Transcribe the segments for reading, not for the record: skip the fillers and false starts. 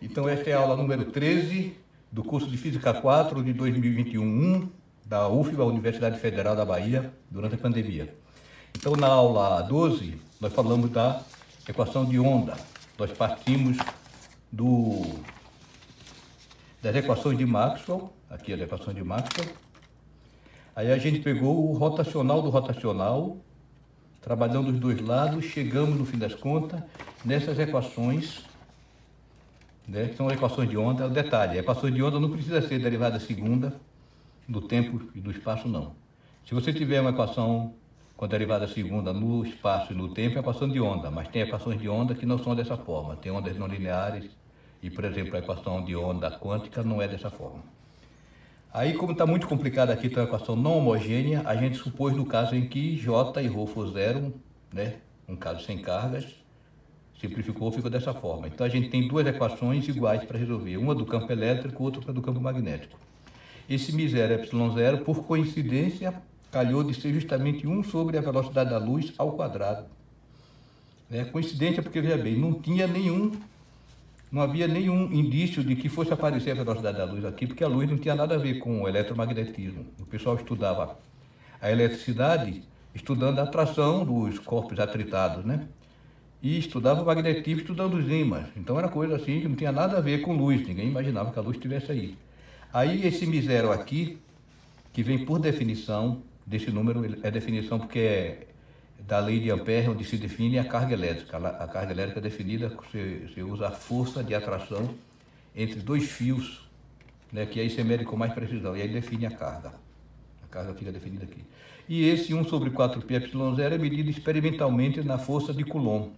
Então, esta é a aula número 13 do curso de Física 4 de 2021 da UFBA, Universidade Federal da Bahia, durante a pandemia. Então, na aula 12, nós falamos da equação de onda. Nós partimos das equações de Maxwell, aqui as equações de Maxwell. Aí a gente pegou o rotacional do rotacional, trabalhando os dois lados, chegamos, no fim das contas, nessas equações, né, que são equações de onda. O detalhe, equações de onda não precisa ser derivada segunda do tempo e do espaço, não. Se você tiver uma equação com derivada segunda no espaço e no tempo, é equação de onda, mas tem equações de onda que não são dessa forma. Tem ondas não lineares e, por exemplo, a equação de onda quântica não é dessa forma. Aí, como está muito complicado aqui, tem uma equação não homogênea, a gente supôs no caso em que J e Rho for zero, né, um caso sem cargas, simplificou, ficou dessa forma. Então a gente tem duas equações iguais para resolver, uma do campo elétrico, outra do campo magnético. Esse μ0 ε0, por coincidência, calhou de ser justamente 1 sobre a velocidade da luz ao quadrado. Coincidência porque, veja bem, não havia nenhum indício de que fosse aparecer a velocidade da luz aqui, porque a luz não tinha nada a ver com o eletromagnetismo. O pessoal estudava a eletricidade estudando a atração dos corpos atritados, né? E estudava o magnetismo estudando os ímãs. Então era coisa assim que não tinha nada a ver com luz, ninguém imaginava que a luz estivesse aí. Aí esse μ0 aqui, que vem por definição, desse número é definição porque é da lei de Ampère, onde se define a carga elétrica. A carga elétrica é definida, você usa a força de atração entre dois fios, né, que aí você mede com mais precisão, e aí define a carga. A carga fica definida aqui. E esse 1 sobre 4πε0 é medido experimentalmente na força de Coulomb.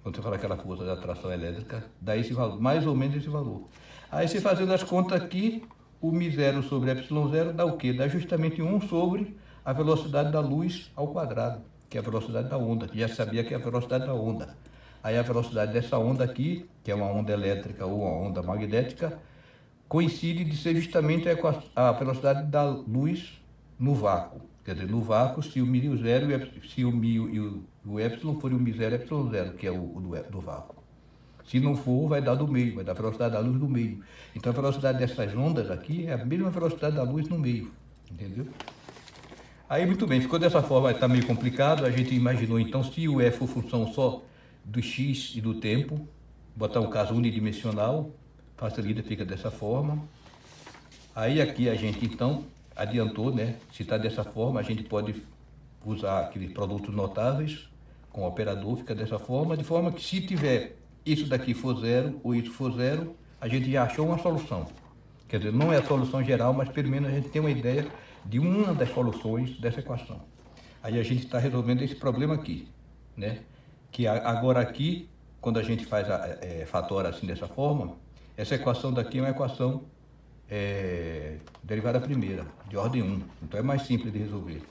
Quando você fala aquela força de atração elétrica, dá esse valor, mais ou menos esse valor. Aí você fazendo as contas aqui, o μ0 sobre ε0 dá o quê? Dá justamente 1 sobre a velocidade da luz ao quadrado, que é a velocidade da onda, que já sabia que é a velocidade da onda. Aí a velocidade dessa onda aqui, que é uma onda elétrica ou uma onda magnética, coincide de ser justamente a velocidade da luz no vácuo. Quer dizer, no vácuo, se o μ zero, se o μ e o ε forem o μ0 ε0, que é o do vácuo. Se não for, vai dar do meio, vai dar a velocidade da luz do meio. Então a velocidade dessas ondas aqui é a mesma velocidade da luz no meio, entendeu? Aí, muito bem, ficou dessa forma, está meio complicado. A gente imaginou, então, se o f for função só do x e do tempo, botar um caso unidimensional, facilita, fica dessa forma. Aí aqui a gente, então, adiantou, né? Se está dessa forma, a gente pode usar aqueles produtos notáveis com o operador, fica dessa forma, de forma que se tiver isso daqui for zero ou isso for zero, a gente já achou uma solução. Quer dizer, não é a solução geral, mas pelo menos a gente tem uma ideia de uma das soluções dessa equação. Aí a gente está resolvendo esse problema aqui, né? Que agora aqui, quando a gente faz fatora assim dessa forma, essa equação daqui é uma equação derivada primeira, de ordem 1. Então é mais simples de resolver.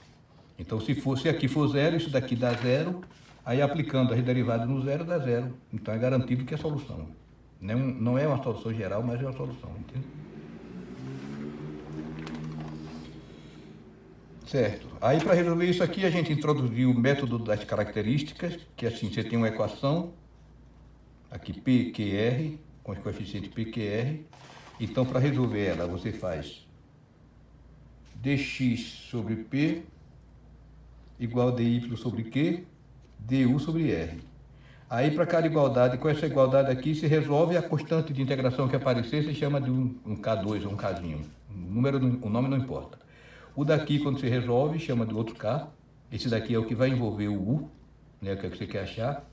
Então se aqui for zero, isso daqui dá zero, aí aplicando as derivadas no zero dá zero. Então é garantido que é a solução. Não é uma solução geral, mas é uma solução, entende? Certo. Aí para resolver isso aqui a gente introduziu o método das características, que assim, você tem uma equação, aqui PQR, com os coeficientes PQR. Então para resolver ela você faz dx sobre P igual a dy sobre Q, du sobre R. Aí para cada igualdade, com essa igualdade aqui, se resolve a constante de integração que aparecer, se chama de um K2 ou um Kzinho. O nome não importa. O daqui, quando se resolve, chama de outro K. Esse daqui é o que vai envolver o U, né, que é o que você quer achar.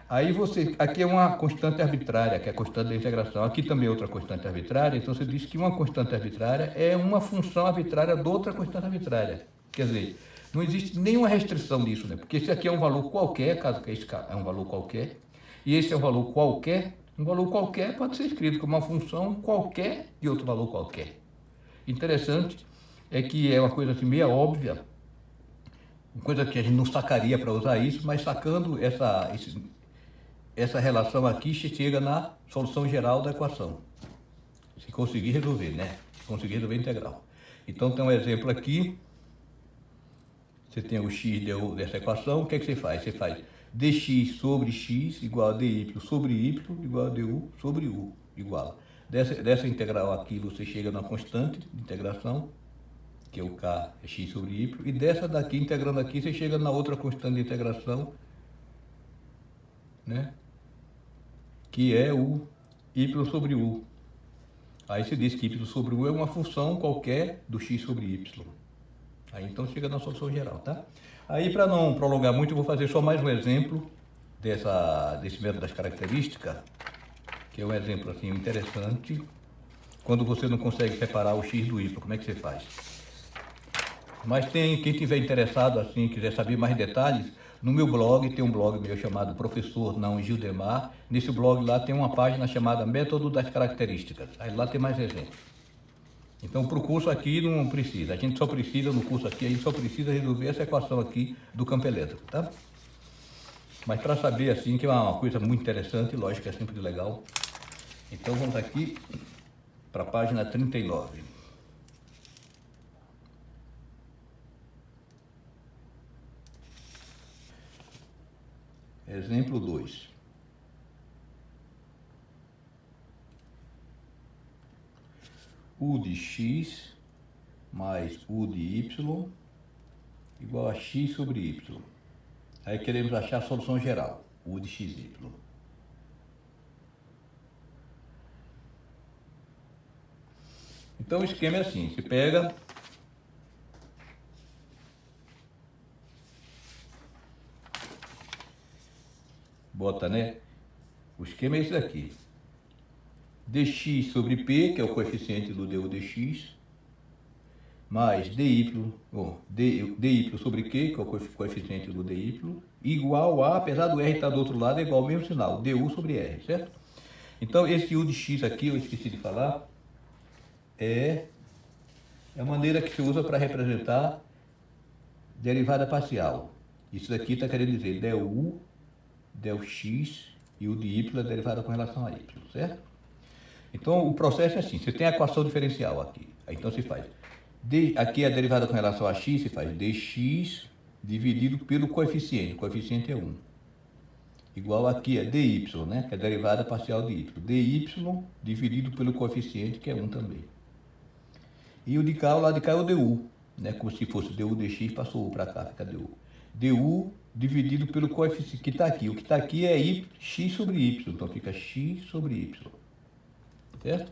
Aí aqui é uma constante arbitrária, que é a constante da integração. Aqui também é outra constante arbitrária, então você diz que uma constante arbitrária é uma função arbitrária de outra constante arbitrária. Quer dizer, não existe nenhuma restrição disso, né? Porque esse aqui é um valor qualquer, caso que esse é um valor qualquer, e esse é um valor qualquer pode ser escrito como uma função qualquer de outro valor qualquer. Interessante é que é uma coisa assim meio óbvia, uma coisa que a gente não sacaria para usar isso, mas sacando essa relação aqui, chega na solução geral da equação. Se conseguir resolver, né? Se conseguir resolver a integral. Então tem um exemplo aqui. Você tem o x dessa equação, o que é que você faz? Você faz dx sobre x igual a dy sobre y igual a du sobre u igual. Dessa integral aqui você chega na constante de integração, que é o k é x sobre y, e dessa daqui, integrando aqui, você chega na outra constante de integração, né? Que é o y sobre u. Aí você diz que y sobre u é uma função qualquer do x sobre y. Aí então chega na solução geral, tá? Aí para não prolongar muito, eu vou fazer só mais um exemplo desse método das características, que é um exemplo assim interessante. Quando você não consegue separar o x do y, como é que você faz? Mas quem tiver interessado assim, quiser saber mais detalhes, no meu blog, tem um blog meu chamado Professor Não Gildemar. Nesse blog lá tem uma página chamada Método das Características. Aí lá tem mais exemplos. Então, para o curso aqui não precisa. A gente só precisa, no curso aqui, a gente só precisa resolver essa equação aqui do campo elétrico, tá? Mas para saber, assim, que é uma coisa muito interessante, lógico, é sempre legal. Então, vamos aqui para a página 39. Exemplo 2. U de x mais U de y igual a x sobre y. Aí queremos achar a solução geral, U de xy. Então o esquema é assim, você pega bota, né? O esquema é esse daqui. Dx sobre P, que é o coeficiente do du dx, mais dy sobre Q, que é o coeficiente do dy, igual a, apesar do R estar do outro lado, é igual ao mesmo sinal, du sobre R, certo? Então, esse u de x aqui, eu esqueci de falar, é a maneira que se usa para representar derivada parcial. Isso daqui está querendo dizer du, del x e o de y é derivada com relação a y, certo? Então, o processo é assim, você tem a equação diferencial aqui, aí então você faz, aqui é a derivada com relação a x, você faz dx dividido pelo coeficiente, o coeficiente é 1, igual aqui é dy, né, que é a derivada parcial de y, dy dividido pelo coeficiente, que é 1 também. E o de cá, o lado de cá é o du, né, como se fosse du dx, passou para cá, fica du. Du dividido pelo coeficiente que está aqui, o que está aqui é x sobre y, então fica x sobre y. Certo?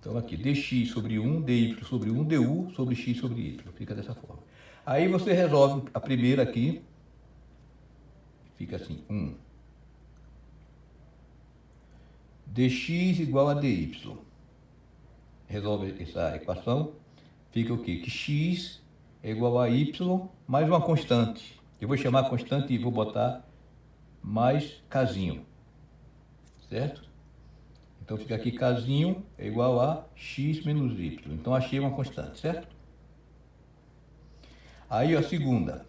Então aqui, dx sobre 1, dy sobre 1, du sobre x sobre y. Fica dessa forma. Aí você resolve a primeira aqui. Fica assim, 1. dx igual a dy. Resolve essa equação. Fica o quê? Que x é igual a y mais uma constante. Eu vou chamar a constante e vou botar mais casinho. Certo? Então fica aqui casinho é igual a x menos y. Então achei uma constante, certo? Aí a segunda.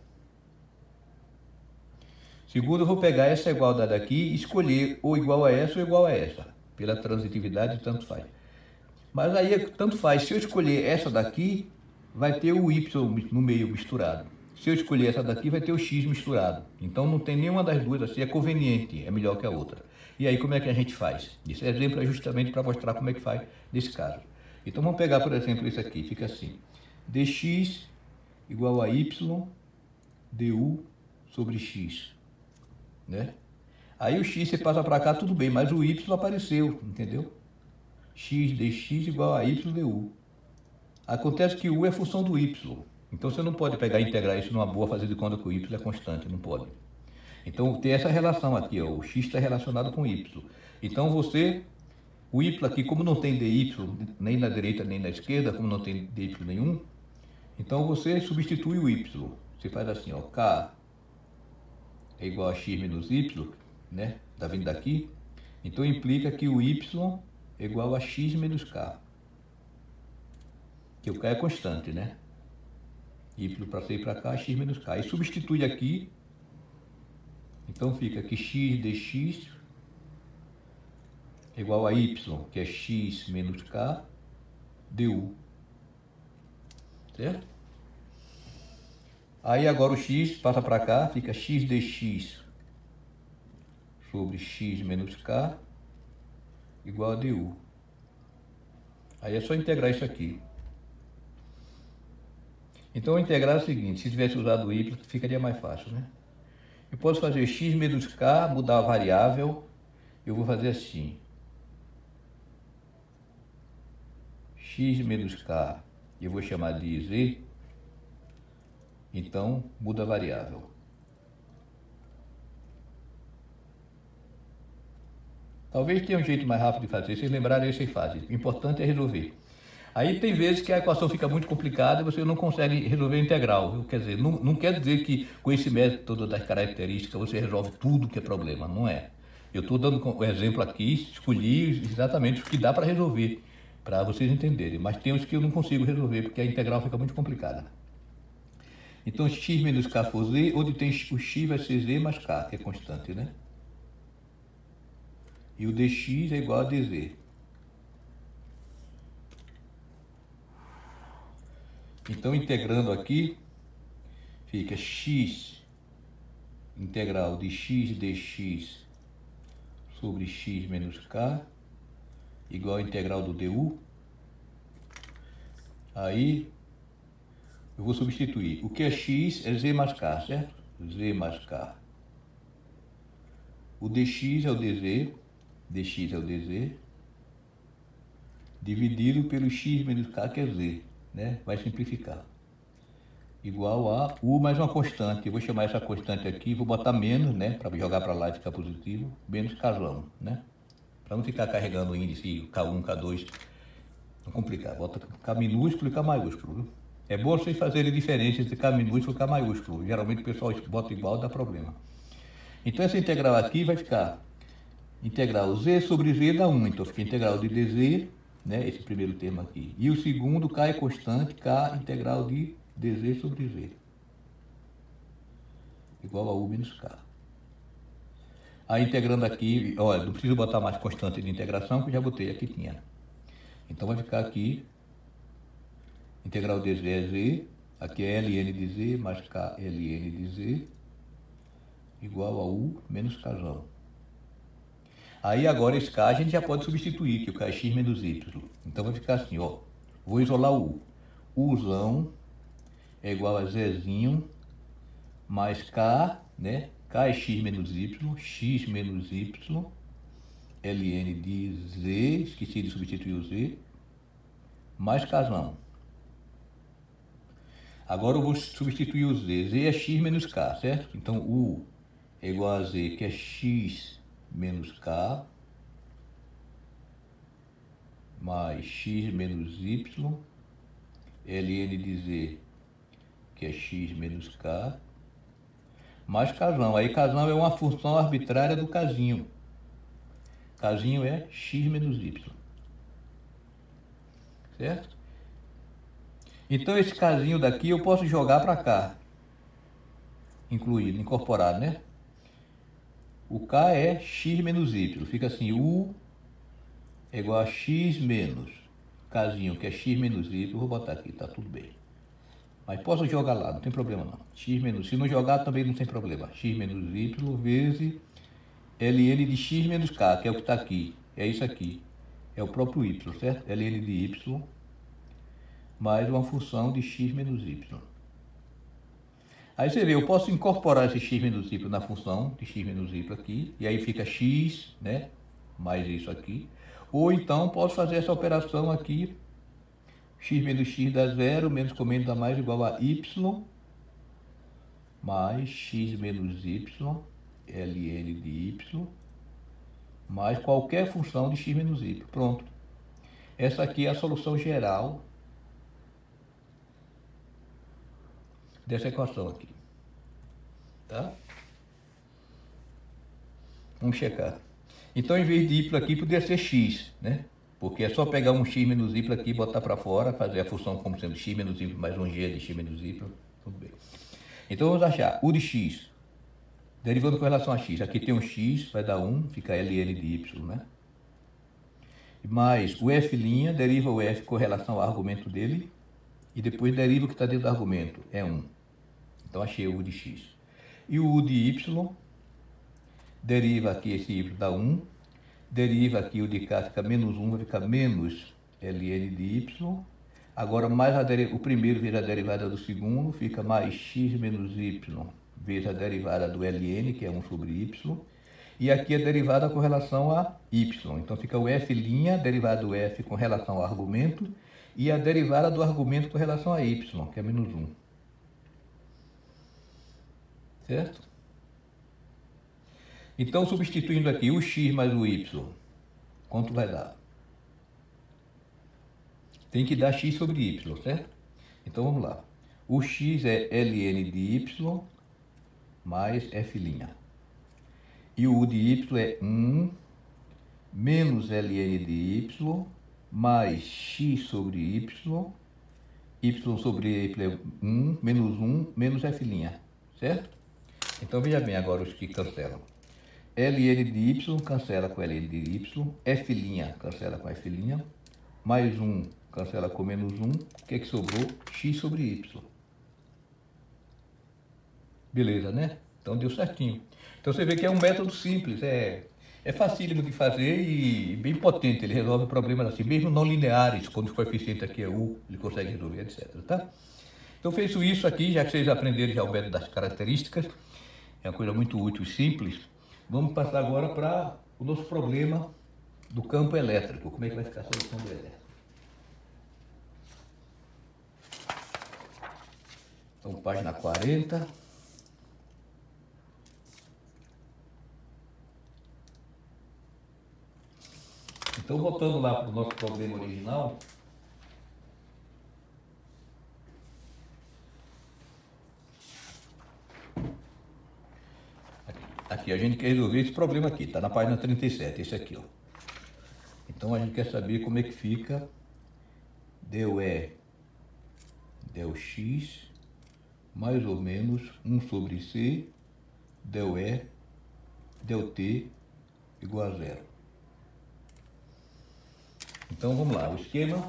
Segunda eu vou pegar essa igualdade aqui e escolher ou igual a essa ou igual a essa. Pela transitividade tanto faz. Mas aí tanto faz, se eu escolher essa daqui, vai ter o y no meio misturado. Se eu escolher essa daqui, vai ter o x misturado. Então não tem nenhuma das duas assim, é conveniente, é melhor que a outra. E aí como é que a gente faz? Esse exemplo é justamente para mostrar como é que faz nesse caso. Então vamos pegar, por exemplo, esse aqui, fica assim. dx igual a y du sobre x, né? Aí o x você passa para cá, tudo bem, mas o y apareceu, entendeu? X dx igual a y du. Acontece que u é função do y. Então você não pode pegar e integrar isso numa boa, fazer de conta que o y é constante, não pode. Então tem essa relação aqui, ó, o x está relacionado com o y. Então o y aqui, como não tem dy nem na direita nem na esquerda, como não tem dy nenhum, então você substitui o y. Você faz assim, ó, k é igual a x menos y, né? Tá vindo daqui? Então implica que o y é igual a x menos k. Que o k é constante, né? Y para C e para cá, x menos k. E substitui aqui, então fica que x dx é igual a y, que é x menos k, du. Certo? Aí agora o x passa para cá, fica x dx sobre x menos k igual a du. Aí é só integrar isso aqui. Então, integrar é o seguinte, se tivesse usado o y, ficaria mais fácil, né? Eu posso fazer x menos k, mudar a variável, eu vou fazer assim. X menos k, eu vou chamar de z, então muda a variável. Talvez tenha um jeito mais rápido de fazer, se lembrarem, vocês fazem. O importante é resolver. Aí tem vezes que a equação fica muito complicada e você não consegue resolver a integral. Viu? Quer dizer, não quer dizer que com esse método das características você resolve tudo que é problema, não é. Eu estou dando o exemplo aqui, escolhi exatamente o que dá para resolver, para vocês entenderem. Mas tem os que eu não consigo resolver, porque a integral fica muito complicada. Então, x menos k for z, onde tem o x vai ser z mais k, que é constante, né? E o dx é igual a dz. Então, integrando aqui, fica x integral de x dx sobre x menos k igual a integral do du. Aí, eu vou substituir. O que é x é z mais k, certo? Z mais k. O dx é o dz é o dz, dividido pelo x menos k, que é z, né? Vai simplificar. Igual a u mais uma constante. Eu vou chamar essa constante aqui, vou botar menos, né? Para jogar para lá e ficar positivo, menos Kzão, né? Para não ficar carregando o índice K1, K2, não complicar. Bota K minúsculo e K maiúsculo, viu? É bom vocês fazerem diferença entre K minúsculo e K maiúsculo. Geralmente o pessoal bota igual, dá problema. Então essa integral aqui vai ficar integral z sobre z dá 1. Então fica integral de dz, né? Esse primeiro termo aqui. E o segundo, k é constante, k integral de dz sobre z. Igual a u menos k. Aí integrando aqui, olha, não preciso botar mais constante de integração, que eu já botei, aqui tinha. Então vai ficar aqui, integral dz é z, aqui é ln de z mais k ln de z, igual a u menos kzão. Aí agora esse k a gente já pode substituir, que o k é x menos y. Então vai ficar assim, ó, vou isolar o u. Uzão é igual a zzinho mais k, né? K é x menos y, ln de z, esqueci de substituir o z, mais kzão. Agora eu vou substituir o z. Z é x menos k, certo? Então u é igual a z, que é x menos k, mais x menos y, ln de z, que é x menos k, mais kzão. Aí kzão é uma função arbitrária do kzinho. Kzinho é x menos y. Certo? Então esse kzinho daqui eu posso jogar para cá. Incluído, incorporado, né? O k é x menos y. Fica assim, u é igual a x menos kzinho, que é x menos y. Vou botar aqui, tá tudo bem. Mas posso jogar lá, não tem problema não. X menos, se não jogar também não tem problema. X menos y vezes ln de x menos k, que é o que está aqui. É isso aqui. É o próprio y, certo? ln de y mais uma função de x menos y. Aí você vê, eu posso incorporar esse x menos y na função de x menos y aqui, e aí fica x, né? Mais isso aqui. Ou então posso fazer essa operação aqui, x menos x dá zero, menos com menos dá mais, igual a y, mais x menos y, ln de y, mais qualquer função de x menos y. Pronto. Essa aqui é a solução geral dessa equação aqui. Tá? Vamos checar. Então, em vez de y aqui, poderia ser x, né? Porque é só pegar um x menos y aqui, botar para fora, fazer a função como sendo x menos y mais um g de x menos y. Tudo bem. Então, vamos achar u de x, derivando com relação a x. Aqui tem um x, vai dar 1, fica ln de y, né? Mais o f', deriva o f com relação ao argumento dele, e depois deriva o que está dentro do argumento, é 1. Então achei o U de x. E o U de y, deriva aqui esse y dá 1, deriva aqui o de cá, fica menos 1, vai ficar menos ln de y. Agora, mais o primeiro vezes a derivada do segundo, fica mais x menos y vezes a derivada do ln, que é 1 sobre y. E aqui a derivada com relação a y. Então fica o f', derivada do f com relação ao argumento, e a derivada do argumento com relação a y, que é menos 1. Certo? Então, substituindo aqui o x mais o y, quanto vai dar? Tem que dar x sobre y, certo? Então, vamos lá. O x é ln de y mais f'. E o u de y é 1 menos ln de y mais x sobre y sobre y é 1 menos f', certo? Então, veja bem agora os que cancelam. ln de y cancela com ln de y, f' cancela com f', mais 1 cancela com menos 1, o que é que sobrou? X sobre y. Beleza, né? Então deu certinho. Então você vê que é um método simples, é facílimo de fazer e bem potente. Ele resolve problemas assim, mesmo não lineares, quando o coeficiente aqui é u, ele consegue resolver, etc. Tá? Então feito isso aqui, já que vocês aprenderam já o método das características, é uma coisa muito útil e simples, vamos passar agora para o nosso problema do campo elétrico. Como é que vai ficar a solução do elétrico? Então, página 40. Então, voltando lá para o nosso problema original, aqui a gente quer resolver esse problema aqui, está na página 37, esse aqui, ó. Então, a gente quer saber como é que fica del E, del X, mais ou menos 1 sobre C, del E, del T, igual a 0. Então, vamos lá, o esquema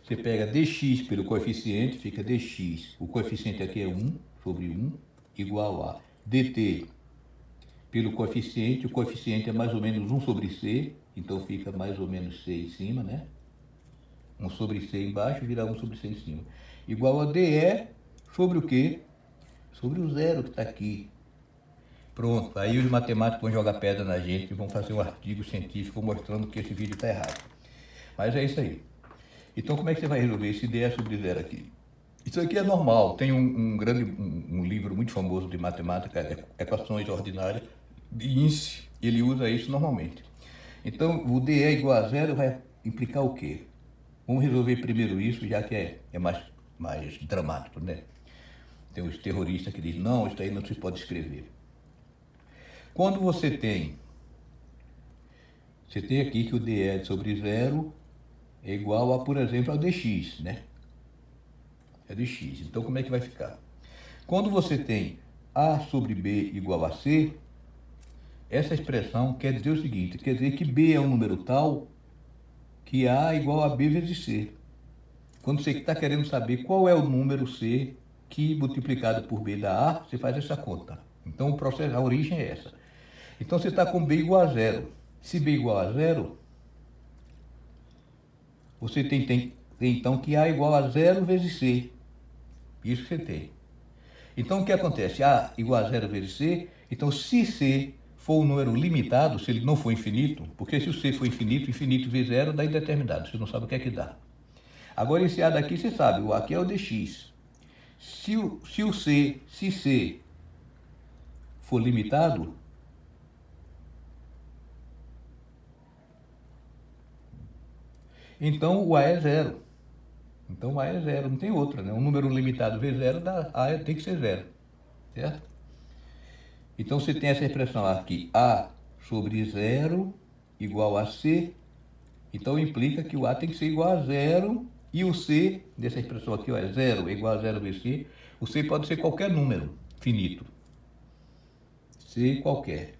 você pega dx pelo coeficiente, fica dx, o coeficiente aqui é 1 sobre 1, igual a dt pelo coeficiente, o coeficiente é mais ou menos 1 sobre c, então fica mais ou menos c em cima, né? 1 sobre c embaixo vira 1 sobre c em cima. Igual a dE sobre o quê? Sobre o zero que está aqui. Pronto, aí os matemáticos vão jogar pedra na gente e vão fazer um artigo científico mostrando que esse vídeo está errado. Mas é isso aí. Então, como é que você vai resolver esse dE sobre zero aqui? Isso aqui é normal. Tem um livro muito famoso de matemática, Equações Ordinárias, de índice, ele usa isso normalmente. Então, o dE igual a zero vai implicar o quê? Vamos resolver primeiro isso, já que é mais dramático, né? Tem os terroristas que dizem, não, isso aí não se pode escrever. Quando você tem aqui que o dE sobre zero é igual a, por exemplo, ao dx, né? É dx. Então, como é que vai ficar? Quando você tem a sobre b igual a c, essa expressão quer dizer o seguinte, quer dizer que b é um número tal que a é igual a b vezes c. Quando você está querendo saber qual é o número c que multiplicado por b dá a, você faz essa conta. Então, o processo, a origem é essa. Então, você está com b igual a zero. Se b igual a zero, você tem então que a igual a zero vezes c. Isso que você tem. Então, o que acontece? A igual a zero vezes c, então se c for um número limitado, se ele não for infinito, porque se o c for infinito, infinito vezes zero dá indeterminado, você não sabe o que é que dá. Agora, esse a daqui você sabe, o aqui é o dx. Se c for limitado, então o a é zero. Então o a é zero, não tem outra, né? Um número limitado vezes zero, a tem que ser zero, certo? Então você tem essa expressão aqui, a sobre zero igual a c, então implica que o a tem que ser igual a zero, e o c, dessa expressão aqui, ó, é zero igual a zero vezes c, o c pode ser qualquer número finito, c qualquer,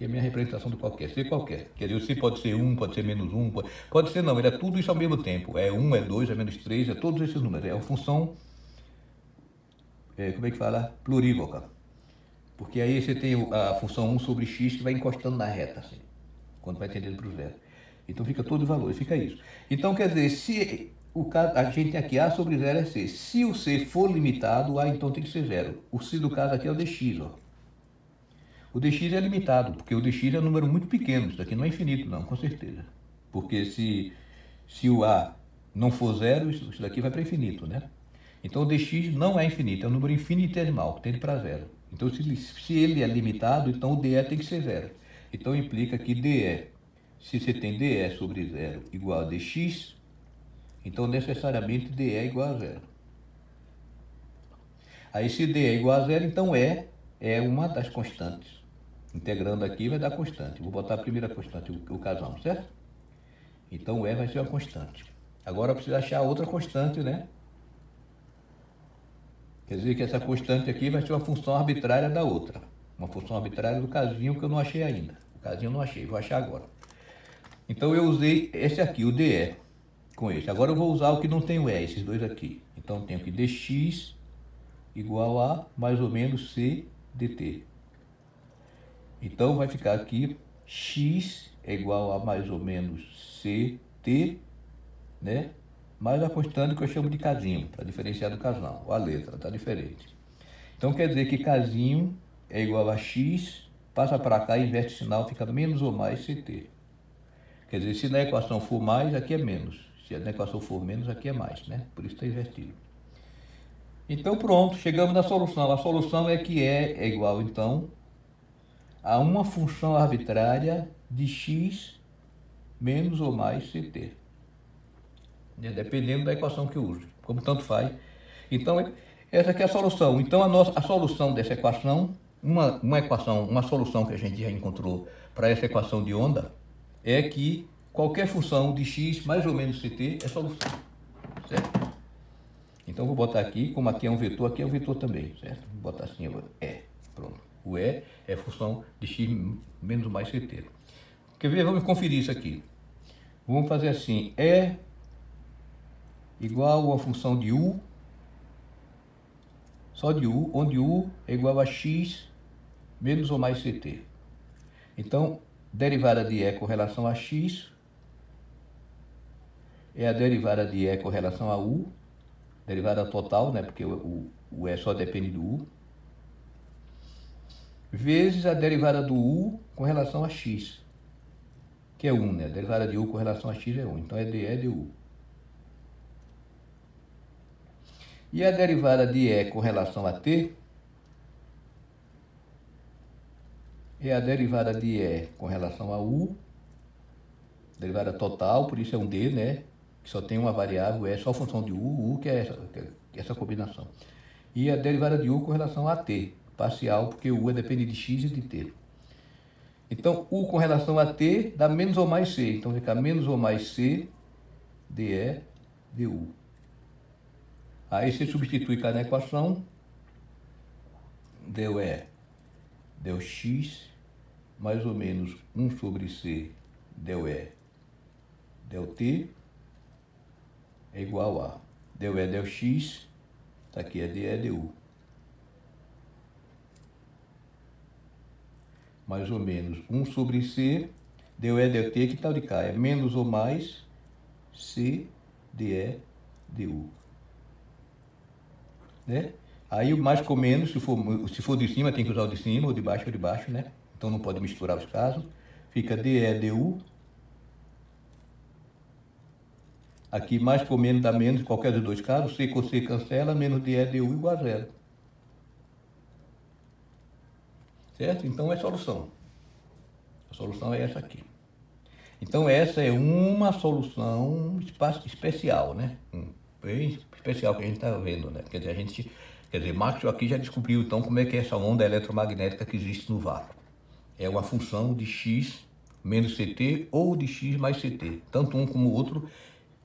Aqui é a minha representação do qualquer, C qualquer. Quer dizer, o C pode ser 1, pode ser menos 1, pode ser não, ele é tudo isso ao mesmo tempo. É 1, é 2, é menos 3, é todos esses números. É uma função, como é que fala? Plurívoca. Porque aí você tem a função 1 sobre x que vai encostando na reta, assim, quando vai tendendo para o zero. Então fica todo o valor, fica isso. Então quer dizer, se a gente tem aqui A sobre 0 é C. Se o C for limitado, o A então tem que ser 0. O C do caso aqui é o dx, ó. O dx é limitado, porque o dx é um número muito pequeno, isso aqui não é infinito não, com certeza. Porque se o A não for 0, isso daqui vai para infinito, né? Então o dx não é infinito, é um número infinitesimal, que tende para 0. Então se ele é limitado, então o dE tem que ser 0. Então implica que dE, se você tem dE sobre 0 igual a dx, então necessariamente dE é igual a 0. Aí se dE é igual a 0, então E é uma das constantes. Integrando aqui vai dar constante. Vou botar a primeira constante, o casal, certo? Então o E vai ser uma constante. Agora precisa achar outra constante, né? Quer dizer que essa constante aqui vai ser uma função arbitrária da outra. Uma função arbitrária do casinho que eu não achei ainda. O casinho eu não achei, vou achar agora. Então eu usei esse aqui, o dE, com esse. Agora eu vou usar o que não tem o E, esses dois aqui. Então eu tenho que dx igual a mais ou menos c dt. Então vai ficar aqui x é igual a mais ou menos ct, né? Mais a constante que eu chamo de casinho, para diferenciar do casal. A letra está diferente. Então quer dizer que casinho é igual a x, passa para cá e inverte o sinal, fica menos ou mais ct. Quer dizer, se na equação for mais, aqui é menos. Se na equação for menos, aqui é mais, né? Por isso está invertido. Então pronto, chegamos na solução. A solução é que é igual, então, a uma função arbitrária de x menos ou mais ct. Dependendo da equação que eu uso, como tanto faz. Então, essa aqui é a solução. Então, a solução dessa equação, uma solução que a gente já encontrou para essa equação de onda, é que qualquer função de x mais ou menos ct é solução, certo? Então, vou botar aqui, como aqui é um vetor também, certo? Vou botar assim agora, pronto. O E é função de x menos ou mais ct. Quer ver? Vamos conferir isso aqui. Vamos fazer assim, E igual a uma função de u, só de u, onde u é igual a x menos ou mais ct. Então, derivada de E com relação a x é a derivada de E com relação a u, derivada total, né, porque o E só depende do u, vezes a derivada do u com relação a x, que é 1, né? A derivada de u com relação a x é 1, então é dE du. E a derivada de E com relação a t é a derivada de E com relação a u, derivada total, por isso é um d, né? Que só tem uma variável, é só função de u que é essa combinação. E a derivada de u com relação a t, parcial, porque u depende de x e de t. Então, u com relação a t dá menos ou mais c, então fica menos ou mais c dE du. Aí você substitui cá na equação, deu E, deu x, mais ou menos 1 sobre c, deu E, deu t, é igual a, deu E, deu x, está aqui é dE du. Mais ou menos 1 sobre c, deu E, deu t, que tal de cá? É menos ou mais c dE du. Né? Aí o mais com menos, se for de cima, tem que usar o de cima, ou de baixo, né? Então não pode misturar os casos. Fica dE du. Aqui mais com menos dá menos, qualquer dos dois casos. C com C cancela, menos dE du igual a 0. Certo? Então é solução. A solução é essa aqui. Então essa é uma solução especial, né? Bem especial que a gente está vendo, né? Quer dizer, Maxwell aqui já descobriu então como é que é essa onda eletromagnética que existe no vácuo. É uma função de x menos ct ou de x mais ct. Tanto um como o outro,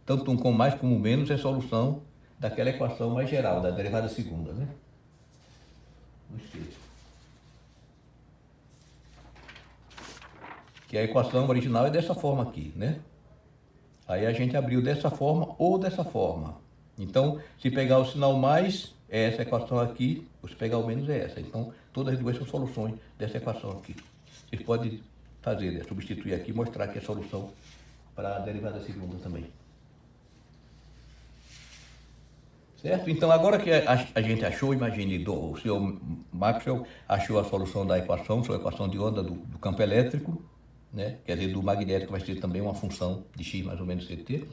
tanto um com mais como menos é solução daquela equação mais geral, da derivada segunda, né? Não esqueça. que a equação original é dessa forma aqui, né? Aí a gente abriu dessa forma ou dessa forma. Então, se pegar o sinal mais, é essa equação aqui, se pegar o menos é essa. Então, todas as duas são soluções dessa equação aqui. Vocês podem fazer, né? Substituir aqui e mostrar que é solução para a derivada segunda também. Certo? Então, agora que a gente achou, imagine, o senhor Maxwell achou a solução da equação, sua equação de onda do campo elétrico, né? Quer dizer, do magnético vai ser também uma função de x mais ou menos ct.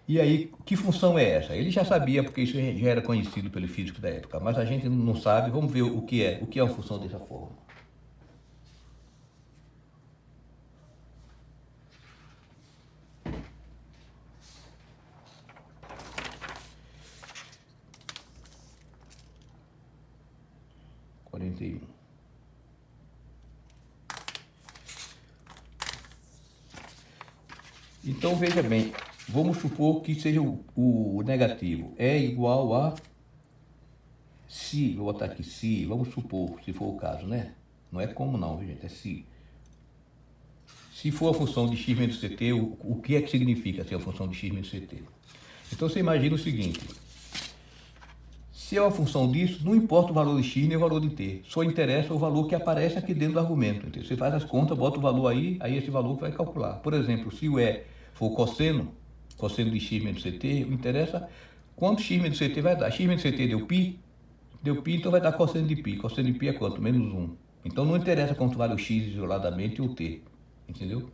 E aí, que função é essa? Ele já sabia, porque isso já era conhecido pelo físico da época, mas a gente não sabe. Vamos ver o que é uma função dessa forma. Então, veja bem, vamos supor que seja o negativo. É igual a se, vou botar aqui se, vamos supor, se for o caso, né? Não é como não, gente, é se. Se for a função de x menos ct, o que é que significa ser a função de x menos ct? Então, você imagina o seguinte. Se é uma função disso, não importa o valor de x nem o valor de t. Só interessa o valor que aparece aqui dentro do argumento. Entendeu? Você faz as contas, bota o valor aí esse valor que vai calcular. Por exemplo, se o E for cosseno de x menos ct, interessa quanto x menos ct vai dar. X menos ct deu π, então vai dar cosseno de π. Cosseno de π é quanto? Menos 1. Então não interessa quanto vale o x isoladamente ou t. Entendeu?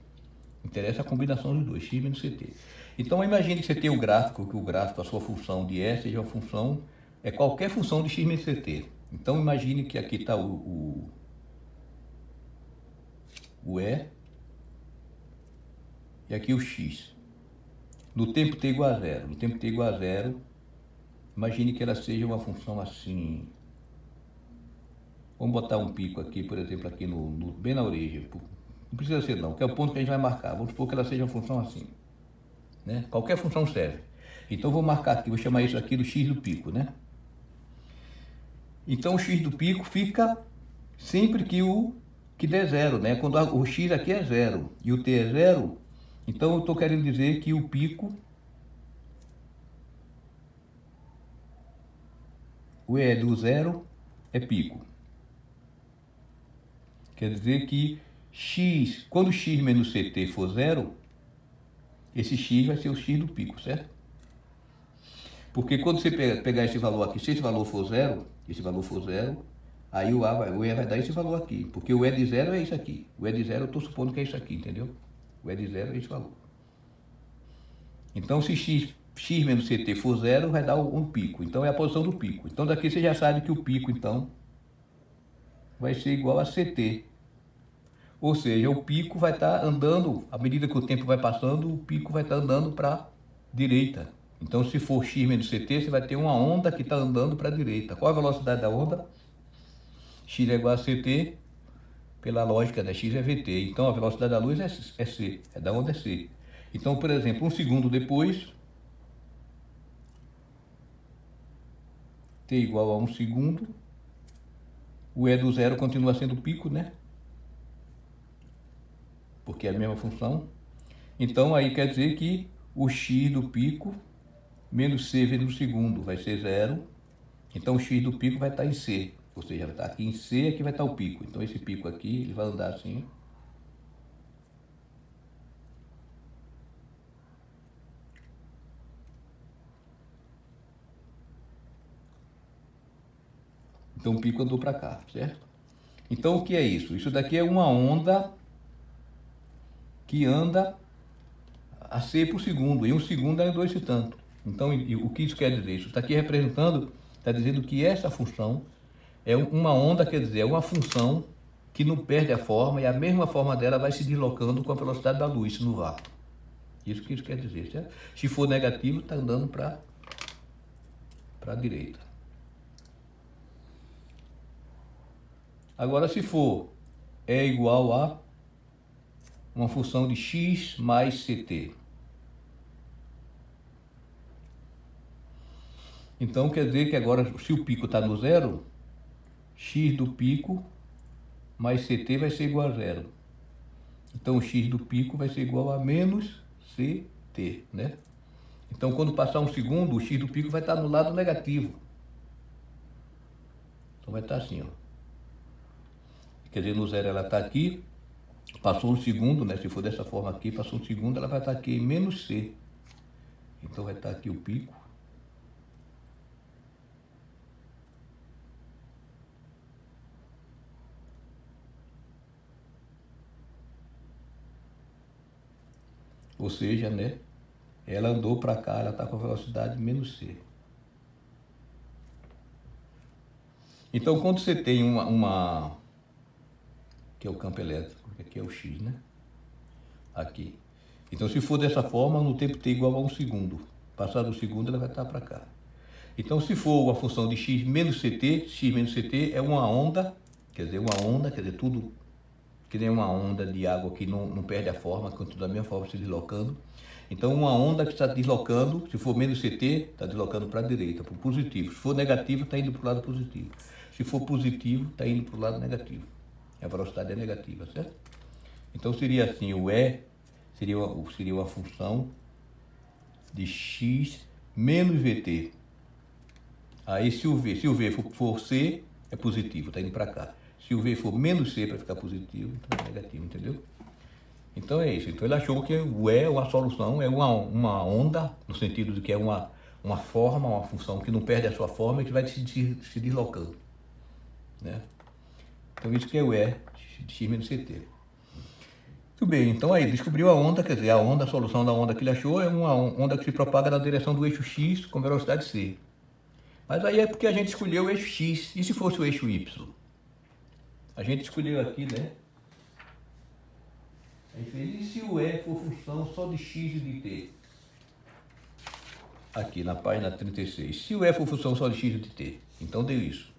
Interessa a combinação dos dois, x menos ct. Então imagine que você tem o gráfico, a sua função de E seja uma função, qualquer função de x menos ct. Então imagine que aqui está o E e aqui o x. No tempo t igual a zero. No tempo t igual a zero, imagine que ela seja uma função assim. Vamos botar um pico aqui, por exemplo, aqui bem na origem. Não precisa ser não, que é o ponto que a gente vai marcar. Vamos supor que ela seja uma função assim. Né? Qualquer função serve. Então vou marcar aqui, vou chamar isso aqui do x do pico, né? Então o x do pico fica sempre que der zero, né? Quando o x aqui é zero e o t é zero, então eu estou querendo dizer que o pico, o E do zero é pico. Quer dizer que x, quando x menos ct for zero, esse x vai ser o x do pico, certo? Porque quando você pegar esse valor aqui, se esse valor for zero, aí o E vai dar esse valor aqui. Porque o E de zero é isso aqui. O E de zero eu estou supondo que é isso aqui, entendeu? O E de zero é esse valor. Então, se x menos ct for zero, vai dar um pico. Então, é a posição do pico. Então, daqui você já sabe que o pico, então, vai ser igual a ct. Ou seja, o pico vai estar andando, à medida que o tempo vai passando, o pico vai estar andando para a direita. Então, se for x menos ct, você vai ter uma onda que está andando para a direita. Qual a velocidade da onda? X é igual a ct, pela lógica da x é vt. Então, a velocidade da luz é c, da onda é c. Então, por exemplo, um segundo depois, t igual a 1 segundo, o E do zero continua sendo pico, né? Porque é a mesma função. Então, aí quer dizer que o x do pico menos c vezes o segundo vai ser zero. Então, o x do pico vai estar em c. Ou seja, vai estar aqui em c, aqui vai estar o pico. Então, esse pico aqui, ele vai andar assim. Então, o pico andou para cá, certo? Então, o que é isso? Isso daqui é uma onda que anda a c por segundo. E um segundo é 2 e tanto. Então, o que isso quer dizer? Isso está aqui representando, está dizendo que essa função é uma onda, quer dizer, é uma função que não perde a forma e a mesma forma dela vai se deslocando com a velocidade da luz no vácuo. Isso que isso quer dizer, certo? Se for negativo, está andando para a direita. Agora, se for é igual a uma função de x mais ct. Então, quer dizer que agora, se o pico está no zero, x do pico mais ct vai ser igual a zero. Então o x do pico vai ser igual a menos ct, né? Então quando passar um segundo, o x do pico vai estar no lado negativo. Então vai estar assim, ó. Quer dizer, no zero ela está aqui, passou um segundo, né? Se for dessa forma aqui, passou um segundo, ela vai estar aqui em menos c. Então vai estar aqui o pico. Ou seja, né? Ela andou para cá, ela está com a velocidade menos c. Então, quando você tem que é o campo elétrico, aqui é o x, né? Aqui. Então, se for dessa forma, no tempo t igual a 1 segundo. Passado o segundo, ela vai estar para cá. Então, se for uma função de x menos ct é uma onda, quer dizer, tudo que nem uma onda de água que não perde a forma, continua da mesma forma se deslocando. Então, uma onda que está deslocando, se for menos ct, está deslocando para a direita, para o positivo. Se for negativo, está indo para o lado positivo. Se for positivo, está indo para o lado negativo. A velocidade é negativa, certo? Então, seria assim, o E seria uma função de x menos vt. Aí, se o v for c, é positivo, está indo para cá. Se o v for menos c, para ficar positivo, então é negativo, entendeu? Então é isso. Então ele achou que o E, uma solução, é uma onda, no sentido de que é uma forma, uma função que não perde a sua forma e que vai se deslocando, né? Então isso que é o E de x menos ct. Muito bem, então aí descobriu a onda, quer dizer, a solução da onda que ele achou é uma onda que se propaga na direção do eixo x com velocidade c. Mas aí é porque a gente escolheu o eixo x. E se fosse o eixo y? A gente escolheu aqui, né? A gente fez, e se o E for função só de x e de t? Aqui na página 36. Se o E for função só de x e de t, então deu isso.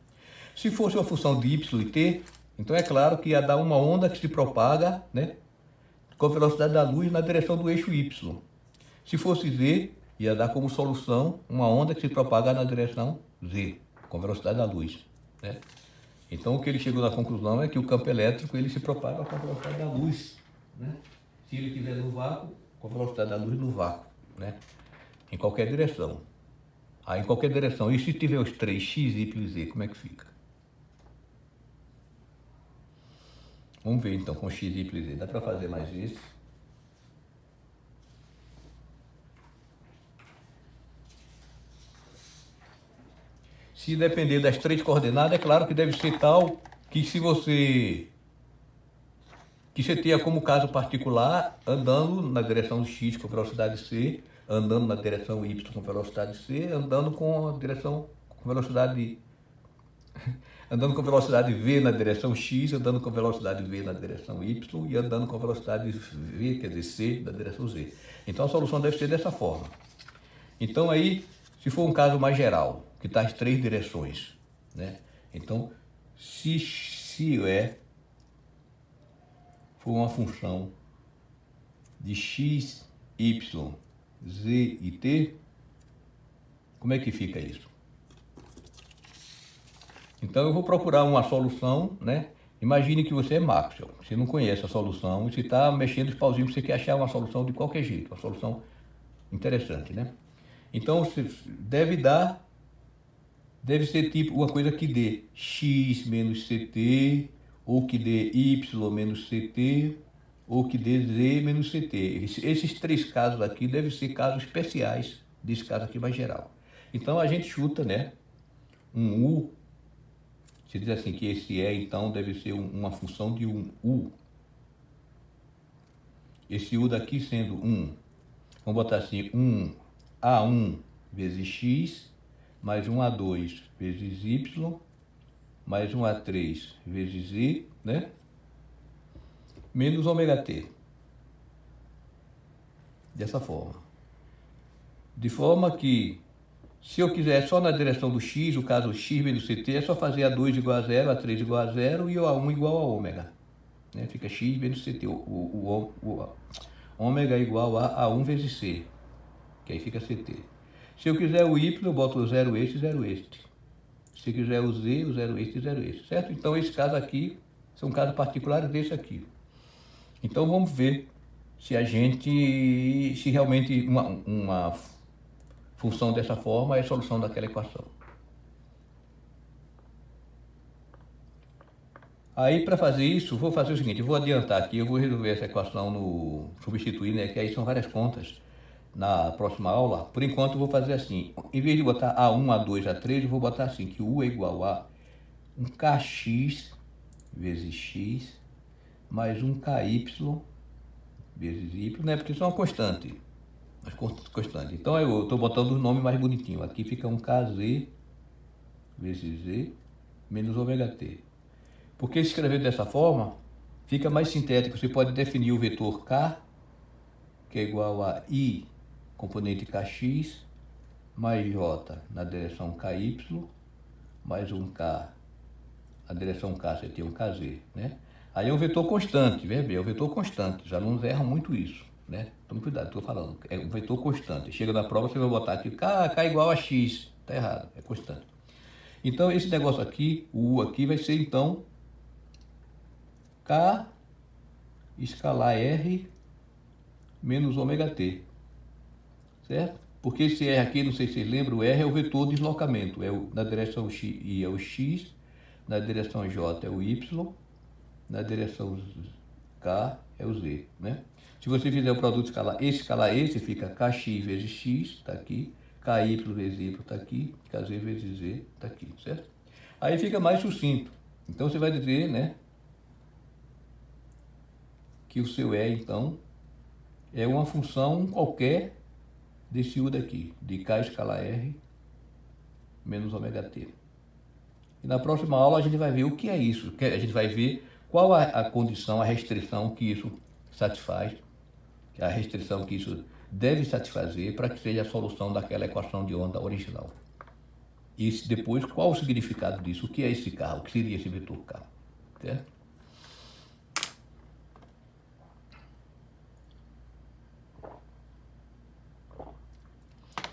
Se fosse uma função de y e t, então é claro que ia dar uma onda que se propaga, né, com a velocidade da luz na direção do eixo y. Se fosse z, ia dar como solução uma onda que se propaga na direção z, com a velocidade da luz, né? Então o que ele chegou na conclusão é que o campo elétrico ele se propaga com a velocidade da luz, né? Se ele estiver no vácuo, com a velocidade da luz no vácuo, né? Em qualquer direção. Aí em qualquer direção. E se tiver os três, x, y e z, como é que fica? Vamos ver então com x, y e z. Dá para fazer mais isso? Se depender das três coordenadas, é claro que deve ser tal que se você tenha como caso particular andando na direção x com velocidade c, andando na direção y com velocidade c, andando com a direção com velocidade andando com velocidade v na direção x, andando com velocidade v na direção y e andando com velocidade v, quer dizer, c, na direção z. Então a solução deve ser dessa forma. Então aí, se for um caso mais geral, que está as três direções, né? Então, se E for uma função de x, y, z e t, como é que fica isso? Então eu vou procurar uma solução, né? Imagine que você é Maxwell, você não conhece a solução, você está mexendo os pauzinhos, você quer achar uma solução de qualquer jeito, uma solução interessante, né? Então deve ser tipo uma coisa que dê x menos ct, ou que dê y menos ct, ou que dê z menos ct. Esses três casos aqui devem ser casos especiais desse caso aqui mais geral. Então a gente chuta, né? Um u. Se diz assim que esse E, então, deve ser uma função de um U. Esse U daqui sendo 1. Vamos botar assim, 1 A1 vezes X, mais 1 A2 vezes Y, mais 1 A3 vezes Z, né? Menos ômega T. Dessa forma. De forma que, se eu quiser só na direção do x, o caso x menos ct, é só fazer A2 igual a 0, A3 igual a 0 e o A1 igual a ômega. Né? Fica x menos ct. O ômega é igual a A1 vezes c, que aí fica ct. Se eu quiser o y, eu boto o 0 este e 0 este. Se eu quiser o z, o 0 este e 0 este. Certo? Então, esse caso aqui são casos particulares desse aqui. Então vamos ver se realmente uma função dessa forma é a solução daquela equação. Aí para fazer isso, vou fazer o seguinte, eu vou adiantar aqui, eu vou resolver essa equação no substituir, né, que aí são várias contas na próxima aula. Por enquanto eu vou fazer assim, em vez de botar A1, A2, A3, eu vou botar assim, que U é igual a um kx vezes x mais um ky vezes y, né, porque isso é uma constante, constante. Então eu estou botando o nome mais bonitinho, aqui fica um kz vezes z menos ômega t. Porque escrever dessa forma fica mais sintético. Você pode definir o vetor k, que é igual a i componente kx, mais j na direção ky, mais um k na direção k, você tem um kz, né? Aí é um vetor constante, veja bem, é um vetor constante. Os alunos erram muito isso, né? Tome cuidado, estou falando. É um vetor constante. Chega na prova, você vai botar aqui k igual a x. Está errado, é constante. Então, esse negócio aqui, o U aqui, vai ser então K escalar R menos ômega T, certo? Porque esse R aqui, não sei se vocês lembram, o R é o vetor de deslocamento, na direção X é o X, na direção J é o Y, na direção K é o Z, né? Se você fizer o produto escalar esse, fica KX vezes X, está aqui, KY vezes Y está aqui, KZ vezes Z está aqui, certo? Aí fica mais sucinto. Então você vai dizer, né, que o seu E, então, é uma função qualquer desse U daqui, de K escalar R menos ômega T. E na próxima aula a gente vai ver o que é isso, a gente vai ver qual a condição, a restrição que isso satisfaz, a restrição que isso deve satisfazer para que seja a solução daquela equação de onda original. E depois, qual o significado disso, o que é esse K, o que seria esse vetor K, certo?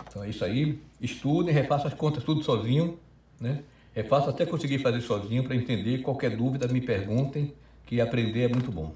Então é isso aí, estudem, refaçam as contas tudo sozinho, né? Refaçam até conseguir fazer sozinho para entender. Qualquer dúvida me perguntem, que aprender é muito bom.